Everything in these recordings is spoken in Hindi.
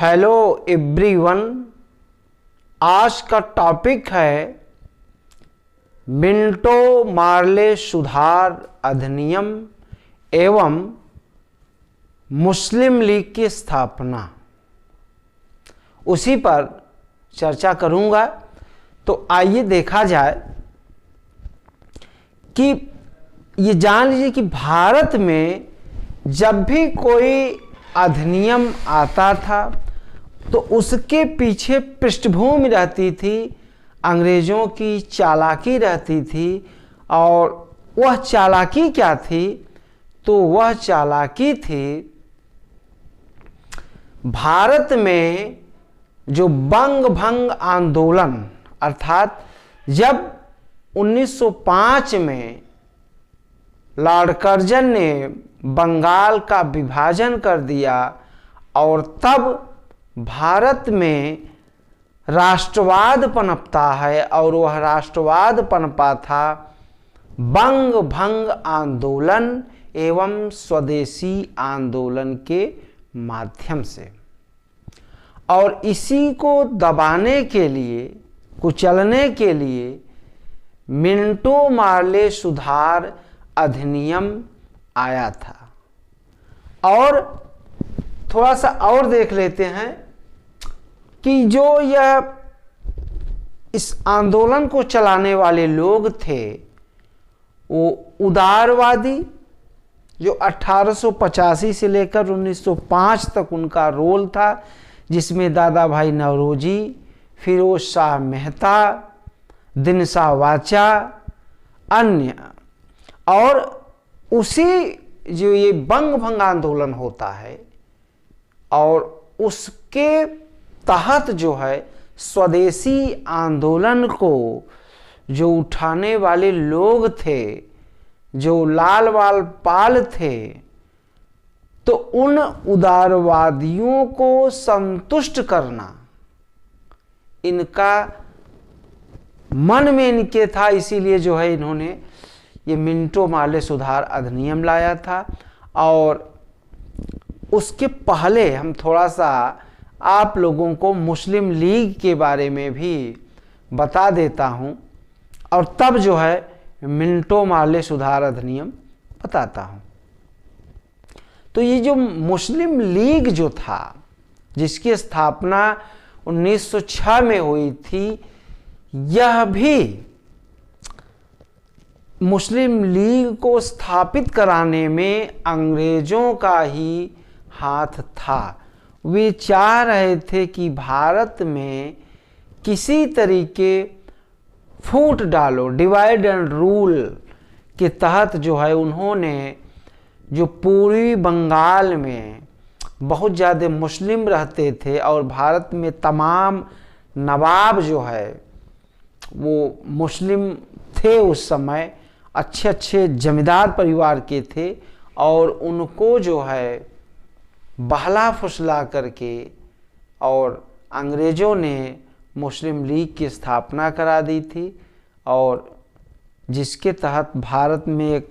Hello everyone. आज का टॉपिक है मिंटो मार्ले सुधार अधिनियम एवं मुस्लिम लीग की स्थापना, उसी पर चर्चा करूंगा। तो आइए देखा जाए कि ये जान लीजिए कि भारत में जब भी कोई अधिनियम आता था तो उसके पीछे पृष्ठभूमि रहती थी, अंग्रेजों की चालाकी रहती थी। और वह चालाकी क्या थी? तो वह चालाकी थी भारत में जो बंग भंग आंदोलन, अर्थात जब 1905 में लॉर्ड कर्जन ने बंगाल का विभाजन कर दिया और तब भारत में राष्ट्रवाद पनपता है, और वह राष्ट्रवाद पनपा था बंग भंग आंदोलन एवं स्वदेशी आंदोलन के माध्यम से। और इसी को दबाने के लिए, कुचलने के लिए मिंटो मार्ले सुधार अधिनियम आया था। और थोड़ा सा और देख लेते हैं कि जो यह इस आंदोलन को चलाने वाले लोग थे वो उदारवादी, जो 1885 से लेकर 1905 तक उनका रोल था, जिसमें दादा भाई नौरोजी, फिरोज शाह मेहता, दिनसा वाचा, अन्य, और उसी जो ये बंग भंग आंदोलन होता है और उसके तहत जो है स्वदेशी आंदोलन को जो उठाने वाले लोग थे, जो लाल वाल पाल थे, तो उन उदारवादियों को संतुष्ट करना इनका मन में इनके था। इसीलिए जो है इन्होंने ये मिंटो मार्ले सुधार अधिनियम लाया था। और उसके पहले हम थोड़ा सा आप लोगों को मुस्लिम लीग के बारे में भी बता देता हूं, और तब जो है मिंटो मार्ले सुधार अधिनियम बताता हूं। तो ये जो मुस्लिम लीग जो था, जिसकी स्थापना 1906 में हुई थी, यह भी मुस्लिम लीग को स्थापित कराने में अंग्रेजों का ही हाथ था। वे चाह रहे थे कि भारत में किसी तरीके फूट डालो, डिवाइड एंड रूल के तहत जो है उन्होंने जो पूर्वी बंगाल में बहुत ज़्यादा मुस्लिम रहते थे, और भारत में तमाम नवाब जो है वो मुस्लिम थे, उस समय अच्छे अच्छे जमींदार परिवार के थे, और उनको जो है बहला फुसला करके और अंग्रेज़ों ने मुस्लिम लीग की स्थापना करा दी थी, और जिसके तहत भारत में एक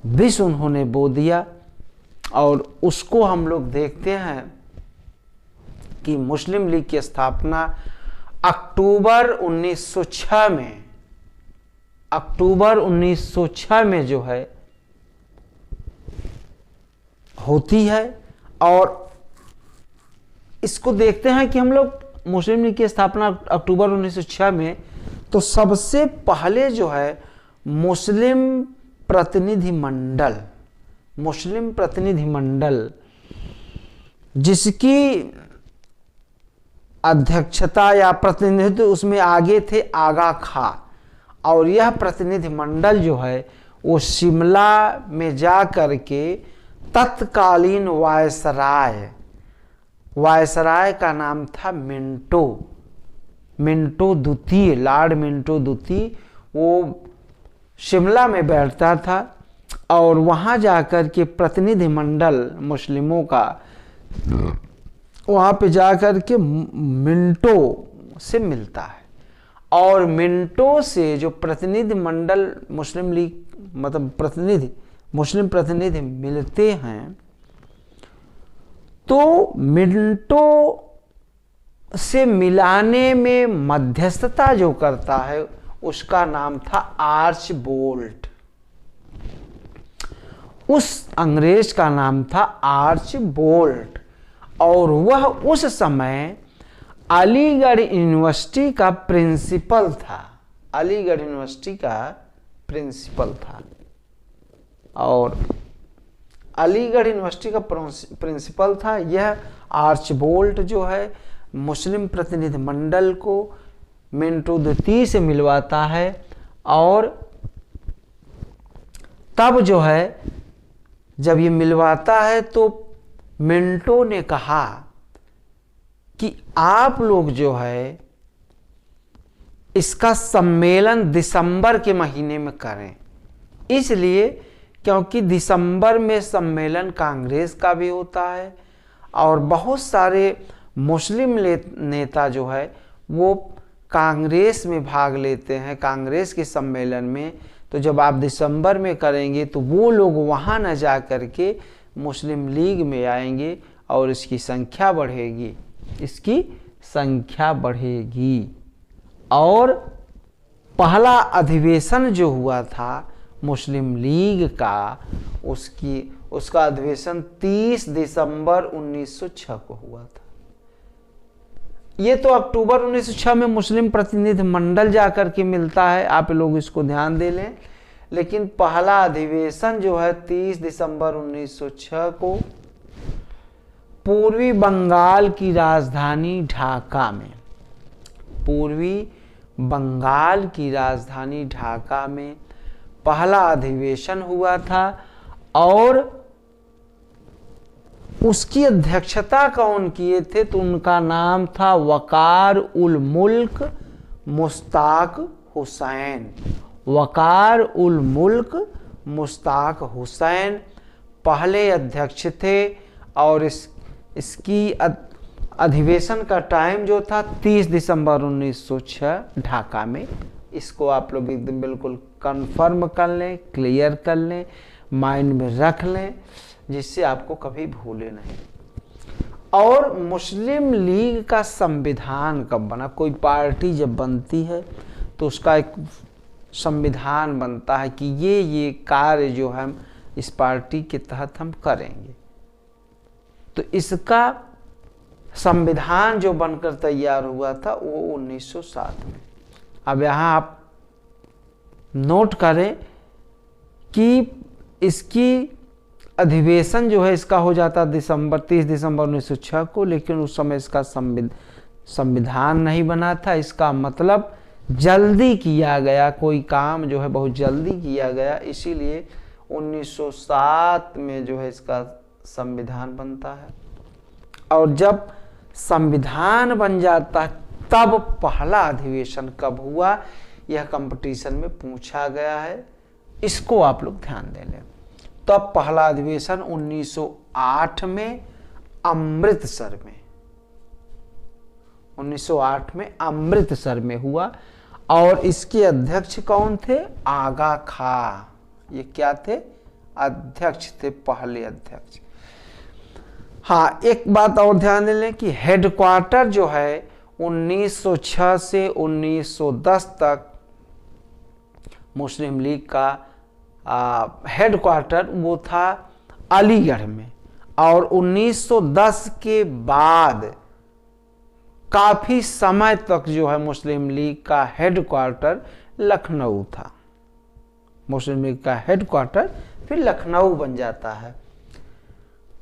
विष उन्होंने बो दिया। और उसको हम लोग देखते हैं कि मुस्लिम लीग की स्थापना अक्टूबर 1906 में जो है होती है। और इसको देखते हैं कि हम लोग मुस्लिम लीग की स्थापना अक्टूबर 1906 में, तो सबसे पहले जो है मुस्लिम प्रतिनिधि मंडल जिसकी अध्यक्षता या प्रतिनिधित्व उसमें आगे थे आगा खां, और यह प्रतिनिधि मंडल जो है वो शिमला में जा कर के तत्कालीन वायसराय का नाम था मिंटो द्वितीय, लॉर्ड मिंटो द्वितीय, वो शिमला में बैठता था, और वहाँ जाकर के प्रतिनिधि मंडल मुस्लिमों का वहाँ पे जाकर के मिंटो से मिलता है। और मिंटो से जो प्रतिनिधि मंडल मुस्लिम लीग मुस्लिम प्रतिनिधि मिलते हैं, तो मिंटो से मिलाने में मध्यस्थता जो करता है उसका नाम था आर्चबोल्ट। उस अंग्रेज का नाम था आर्चबोल्ट, और वह उस समय अलीगढ़ यूनिवर्सिटी का प्रिंसिपल था। अलीगढ़ यूनिवर्सिटी का प्रिंसिपल था, और अलीगढ़ यूनिवर्सिटी का प्रिंसिपल था। यह आर्चबोल्ट जो है मुस्लिम प्रतिनिधि मंडल को मिंटो द्वितीय से मिलवाता है, और तब जो है जब ये मिलवाता है तो मिंटो ने कहा कि आप लोग जो है इसका सम्मेलन दिसंबर के महीने में करें, इसलिए क्योंकि दिसंबर में सम्मेलन कांग्रेस का भी होता है और बहुत सारे मुस्लिम नेता जो है वो कांग्रेस में भाग लेते हैं, कांग्रेस के सम्मेलन में। तो जब आप दिसंबर में करेंगे तो वो लोग वहाँ न जा कर के मुस्लिम लीग में आएंगे और इसकी संख्या बढ़ेगी, इसकी संख्या बढ़ेगी। और पहला अधिवेशन जो हुआ था मुस्लिम लीग का, उसका अधिवेशन 30 दिसंबर 1906 को हुआ था। ये तो अक्टूबर 1906 में मुस्लिम प्रतिनिधि मंडल जाकर के मिलता है, आप लोग इसको ध्यान दे लें। लेकिन पहला अधिवेशन जो है 30 दिसंबर 1906 को पूर्वी बंगाल की राजधानी ढाका में, पूर्वी बंगाल की राजधानी ढाका में पहला अधिवेशन हुआ था। और उसकी अध्यक्षता कौन किए थे? तो उनका नाम था वकार उल मुल्क मुश्ताक हुसैन। वकार उल मुल्क मुश्ताक हुसैन पहले अध्यक्ष थे, और इसकी अधिवेशन का टाइम जो था 30 दिसंबर 1906 ढाका में। इसको आप लोग एकदम बिल्कुल कंफर्म कर लें, क्लियर कर लें, माइंड में रख लें, जिससे आपको कभी भूले नहीं। और मुस्लिम लीग का संविधान कब बना? कोई पार्टी जब बनती है तो उसका एक संविधान बनता है कि ये कार्य जो हम इस पार्टी के तहत हम करेंगे। तो इसका संविधान जो बनकर तैयार हुआ था वो 1907 में। अब यहाँ आप नोट करें कि इसकी अधिवेशन जो है इसका हो जाता 30 दिसंबर 1906 को, लेकिन उस समय इसका संविधान नहीं बना था। इसका मतलब जल्दी किया गया, कोई काम जो है बहुत जल्दी किया गया, इसीलिए 1907 में जो है इसका संविधान बनता है। और जब संविधान बन जाता है तब पहला अधिवेशन कब हुआ, यह कंपटीशन में पूछा गया है, इसको आप लोग ध्यान दे लें। तब पहला अधिवेशन 1908 में अमृतसर में, 1908 में अमृतसर में हुआ। और इसके अध्यक्ष कौन थे? आगा खां। ये क्या थे? अध्यक्ष थे, पहले अध्यक्ष। हाँ, एक बात और ध्यान दे लें कि हेडक्वार्टर जो है 1906 से 1910 तक मुस्लिम लीग का हेडक्वार्टर वो था अलीगढ़ में, और 1910 के बाद काफी समय तक जो है मुस्लिम लीग का हेडक्वार्टर लखनऊ था। मुस्लिम लीग का हेडक्वार्टर फिर लखनऊ बन जाता है।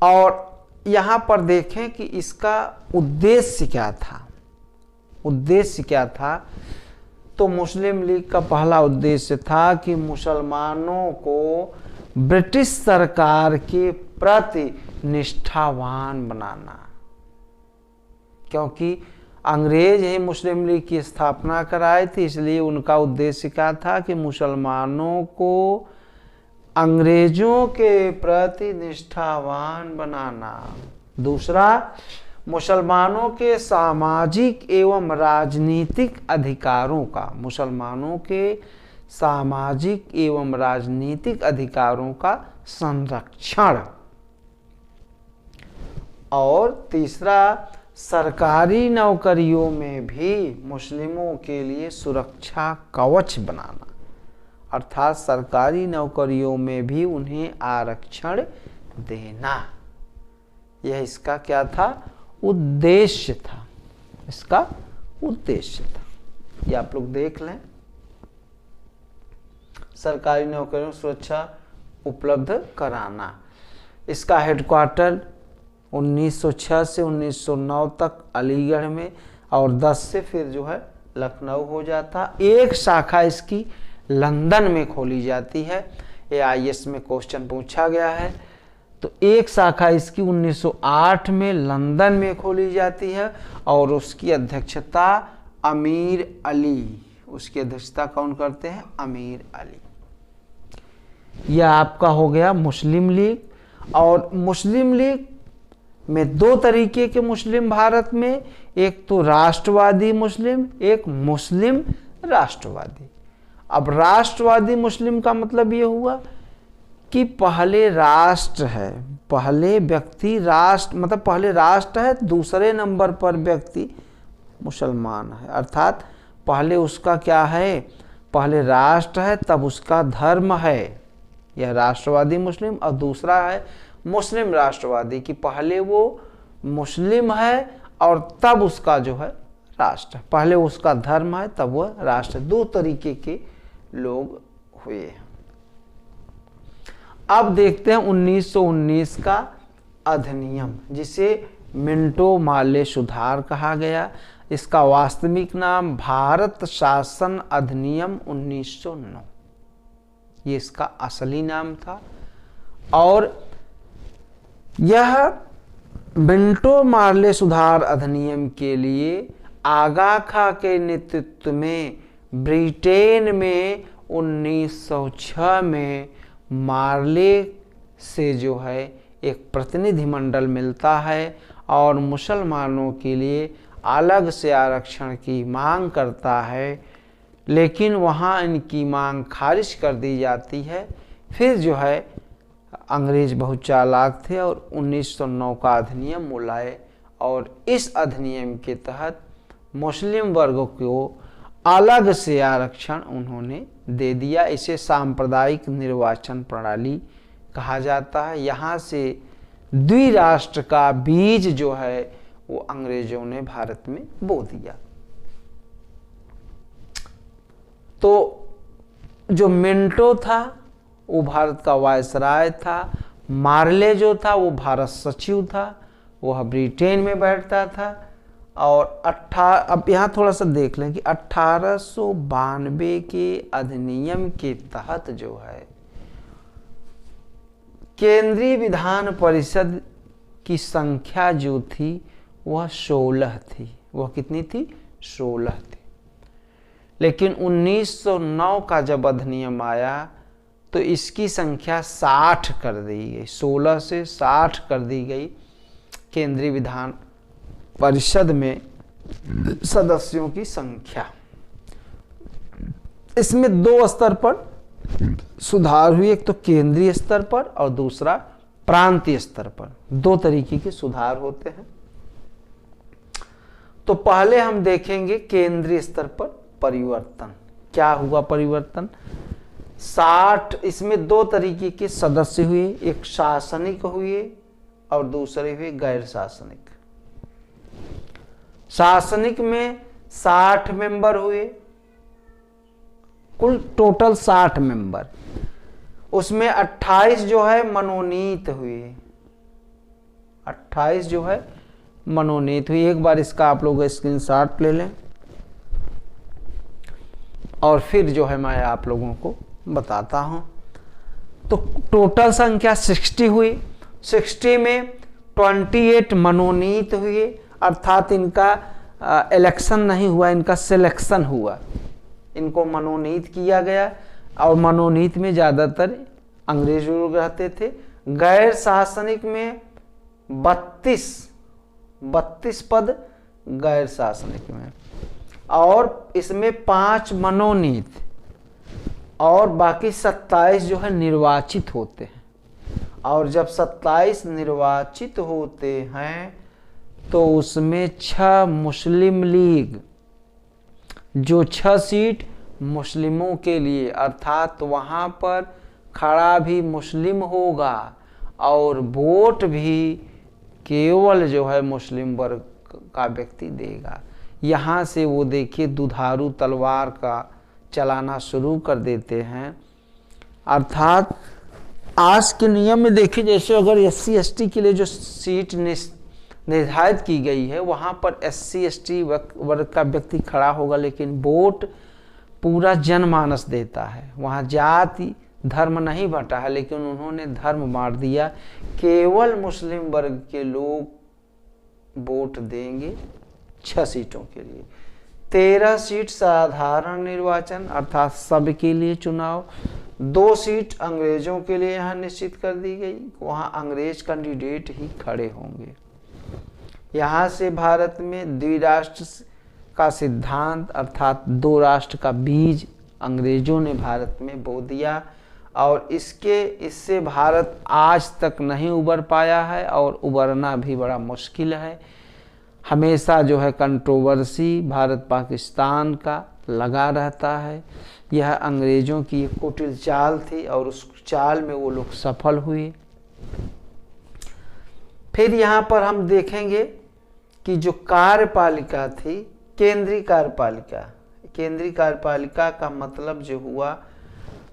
और यहाँ पर देखें कि इसका उद्देश्य क्या था। उद्देश्य क्या था? तो मुस्लिम लीग का पहला उद्देश्य था कि मुसलमानों को ब्रिटिश सरकार के प्रति निष्ठावान बनाना, क्योंकि अंग्रेज ही मुस्लिम लीग की स्थापना कराई थी। इसलिए उनका उद्देश्य क्या था कि मुसलमानों को अंग्रेजों के प्रति निष्ठावान बनाना। दूसरा, मुसलमानों के सामाजिक एवं राजनीतिक अधिकारों का, मुसलमानों के सामाजिक एवं राजनीतिक अधिकारों का संरक्षण। और तीसरा, सरकारी नौकरियों में भी मुस्लिमों के लिए सुरक्षा कवच बनाना, अर्थात सरकारी नौकरियों में भी उन्हें आरक्षण देना। यह इसका क्या था? उद्देश्य था। इसका उद्देश्य था। ये आप लोग देख लें। सरकारी नौकरियों में सुरक्षा उपलब्ध कराना। इसका हेडक्वार्टर 1906 से 1909 तक अलीगढ़ में और 10 से फिर जो है लखनऊ हो जाता। एक शाखा इसकी लंदन में खोली जाती है। ये IAS में क्वेश्चन पूछा गया है। तो एक शाखा इसकी 1908 में लंदन में खोली जाती है और उसकी अध्यक्षता अमीर अली, उसकी अध्यक्षता कौन करते हैं? अमीर अली। यह आपका हो गया मुस्लिम लीग। और मुस्लिम लीग में दो तरीके के मुस्लिम भारत में, एक तो राष्ट्रवादी मुस्लिम, एक मुस्लिम राष्ट्रवादी। अब राष्ट्रवादी मुस्लिम का मतलब ये हुआ कि पहले राष्ट्र है, पहले व्यक्ति राष्ट्र, मतलब पहले राष्ट्र है, दूसरे नंबर पर व्यक्ति मुसलमान है। अर्थात पहले उसका क्या है? पहले राष्ट्र है तब उसका धर्म है, यह राष्ट्रवादी मुस्लिम। और दूसरा है मुस्लिम राष्ट्रवादी, कि पहले वो मुस्लिम है और तब उसका जो है राष्ट्र, पहले उसका धर्म है तब वह राष्ट्र। दो तरीके के लोग हुए हैं। अब देखते हैं 1919 का अधिनियम, जिसे मिंटो मार्ले सुधार कहा गया। इसका वास्तविक नाम भारत शासन अधिनियम 1909, ये इसका असली नाम था। और यह मिंटो मार्ले सुधार अधिनियम के लिए आगा खां के नेतृत्व में ब्रिटेन में 1906 में मार्ले से जो है एक प्रतिनिधिमंडल मिलता है और मुसलमानों के लिए अलग से आरक्षण की मांग करता है, लेकिन वहाँ इनकी मांग खारिज कर दी जाती है। फिर जो है अंग्रेज बहुत चालाक थे और 1909 का अधिनियम लाए और इस अधिनियम के तहत मुस्लिम वर्ग को अलग से आरक्षण उन्होंने दे दिया। इसे सांप्रदायिक निर्वाचन प्रणाली कहा जाता है। यहाँ से द्विराष्ट्र का बीज जो है वो अंग्रेजों ने भारत में बो दिया। तो जो मिंटो था वो भारत का वायसराय था, मार्ले जो था वो भारत सचिव था, वह ब्रिटेन में बैठता था। और अब यहाँ थोड़ा सा देख लें कि 1892 के अधिनियम के तहत जो है केंद्रीय विधान परिषद की संख्या जो थी वह 16 थी। वह कितनी थी? 16 थी। लेकिन 1909 का जब अधिनियम आया तो इसकी संख्या 60 कर दी गई, 16 से 60 कर दी गई। केंद्रीय विधान परिषद में सदस्यों की संख्या, इसमें दो स्तर पर सुधार हुई, एक तो केंद्रीय स्तर पर और दूसरा प्रांतीय स्तर पर। दो तरीके के सुधार होते हैं। तो पहले हम देखेंगे केंद्रीय स्तर पर परिवर्तन। क्या हुआ परिवर्तन? 60, इसमें दो तरीके के सदस्य हुए, एक शासनिक हुए और दूसरे हुए गैर शासनिक। शासनिक में 60 मेंबर हुए, कुल टोटल 60 मेंबर। उसमें 28 जो है मनोनीत हुए, 28 जो है मनोनीत हुई। एक बार इसका आप लोग स्क्रीनशॉट ले लें और फिर जो है मैं आप लोगों को बताता हूं। तो टोटल संख्या 60 हुई। 60 में 28 मनोनीत हुए, अर्थात इनका इलेक्शन नहीं हुआ, इनका सिलेक्शन हुआ। इनको मनोनीत किया गया और मनोनीत में ज़्यादातर अंग्रेज लोग रहते थे। गैर शासनिक में 32 पद गैर शासनिक में, और इसमें 5 मनोनीत और बाकी 27 जो है निर्वाचित होते हैं। और जब 27 निर्वाचित होते हैं तो उसमें 6 मुस्लिम लीग, जो 6 सीट मुस्लिमों के लिए, अर्थात वहाँ पर खड़ा भी मुस्लिम होगा और वोट भी केवल जो है मुस्लिम वर्ग का व्यक्ति देगा। यहाँ से वो देखिए दुधारू तलवार का चलाना शुरू कर देते हैं। अर्थात आज के नियम में देखिए, जैसे अगर SC/ST के लिए जो सीट निर्धारित की गई है वहाँ पर SC/ST वर्ग का व्यक्ति खड़ा होगा, लेकिन वोट पूरा जनमानस देता है। वहाँ जाति धर्म नहीं बटा है, लेकिन उन्होंने धर्म बांट दिया। केवल मुस्लिम वर्ग के लोग वोट देंगे 6 सीटों के लिए। 13 सीट साधारण निर्वाचन अर्थात सबके लिए चुनाव। 2 सीट अंग्रेजों के लिए यहाँ निश्चित कर दी गई, वहाँ अंग्रेज कैंडिडेट ही खड़े होंगे। यहाँ से भारत में द्विराष्ट्र का सिद्धांत अर्थात 2 राष्ट्र का बीज अंग्रेजों ने भारत में बो दिया और इससे भारत आज तक नहीं उबर पाया है और उबरना भी बड़ा मुश्किल है। हमेशा जो है कंट्रोवर्सी भारत पाकिस्तान का लगा रहता है। यह अंग्रेजों की एक कुटिल चाल थी और उस चाल में वो लोग सफल हुए। फिर यहाँ पर हम देखेंगे कि जो कार्यपालिका थी, केंद्रीय कार्यपालिका का मतलब जो हुआ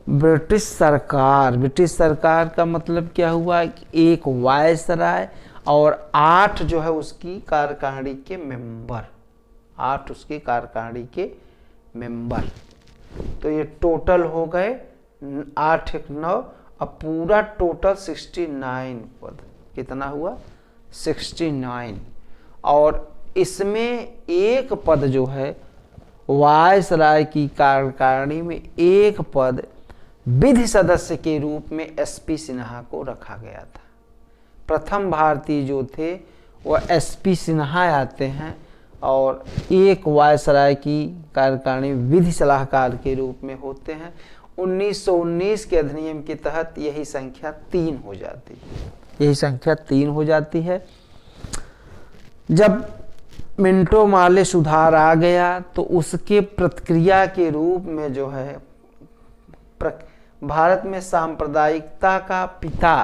ब्रिटिश सरकार। ब्रिटिश सरकार का मतलब क्या हुआ, एक वायसराय और 8 जो है उसकी कार्यकारिणी के मेंबर, 8 उसकी कार्यकारिणी के मेंबर। तो ये टोटल हो गए 8 1 9, अब पूरा टोटल 69 पद। कितना हुआ 69। और इसमें एक पद जो है वायसराय की कार्यकारिणी में एक पद विधि सदस्य के रूप में SP सिन्हा को रखा गया था। प्रथम भारतीय जो थे वह SP सिन्हा आते हैं और एक वायसराय की कार्यकारिणी विधि सलाहकार के रूप में होते हैं। 1919 के अधिनियम के तहत यही संख्या 3 हो जाती है। यही संख्या 3 हो जाती है। जब मिंटो मार्ले सुधार आ गया तो उसके प्रतिक्रिया के रूप में जो है भारत में सांप्रदायिकता का पिता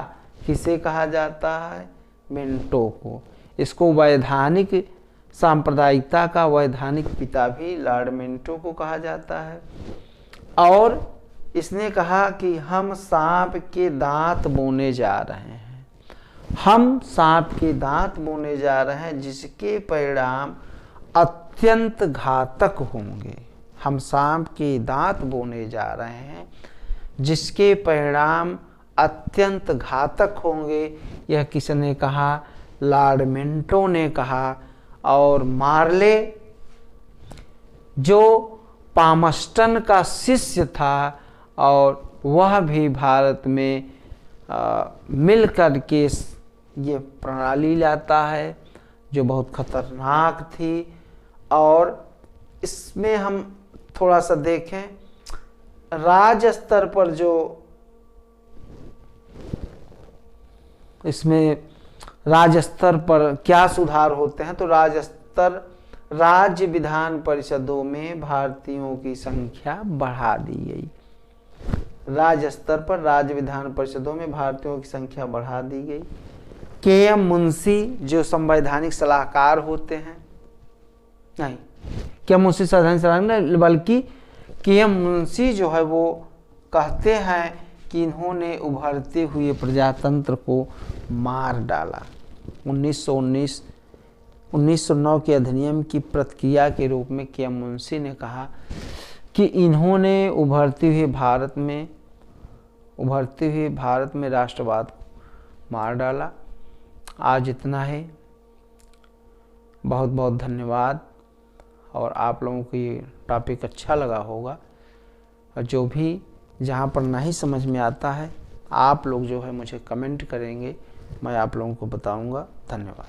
किसे कहा जाता है, मिंटो को। इसको वैधानिक सांप्रदायिकता का वैधानिक पिता भी लॉर्ड मिंटो को कहा जाता है। और इसने कहा कि हम सांप के दांत बोने जा रहे हैं, हम सांप के दांत बोने जा रहे हैं जिसके परिणाम अत्यंत घातक होंगे। हम सांप के दांत बोने जा रहे हैं जिसके परिणाम अत्यंत घातक होंगे। यह किसने कहा, लॉर्ड मिंटो ने कहा। और मार्ले जो पामस्टन का शिष्य था और वह भी भारत में मिल कर के ये प्रणाली लाता है जो बहुत खतरनाक थी। और इसमें हम थोड़ा सा देखें, राज्य स्तर पर जो इसमें राज्य स्तर पर क्या सुधार होते हैं, तो राज्य विधान परिषदों में भारतीयों की संख्या बढ़ा दी गई। राज्य स्तर पर राज्य विधान परिषदों में भारतीयों की संख्या बढ़ा दी गई। KM मुंशी जो संवैधानिक सलाहकार होते हैं, नहीं KM मुंशी संवैधानिक सलाहकार नहीं बल्कि KM मुंशी जो है वो कहते हैं कि इन्होंने उभरते हुए प्रजातंत्र को मार डाला। 1909 के अधिनियम की प्रतिक्रिया के रूप में KM मुंशी ने कहा कि इन्होंने उभरते हुए भारत में राष्ट्रवाद को मार डाला। आज इतना है, बहुत बहुत धन्यवाद। और आप लोगों को ये टॉपिक अच्छा लगा होगा, और जो भी जहाँ पर नहीं समझ में आता है आप लोग जो है मुझे कमेंट करेंगे, मैं आप लोगों को बताऊंगा। धन्यवाद।